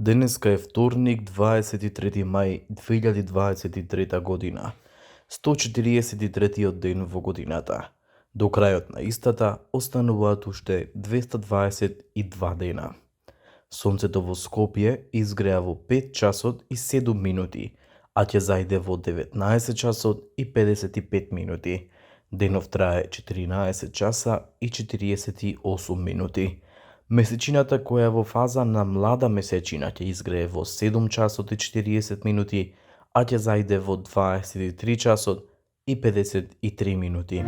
Денеска е вторник, 23 мај 2023 година. 143-тиот ден во годината. До крајот на истата остануваат уште 222 дена. Сонцето во Скопје изгреа во 5 часот и 7 минути, а ќе зајде во 19 часот и 55 минути. Денов трае 14 часа и 48 минути. Месечината која е во фаза на млада месечина ќе изгрее во 7 часот и 40 минути, а ќе зајде во 23 часот и 53 минути.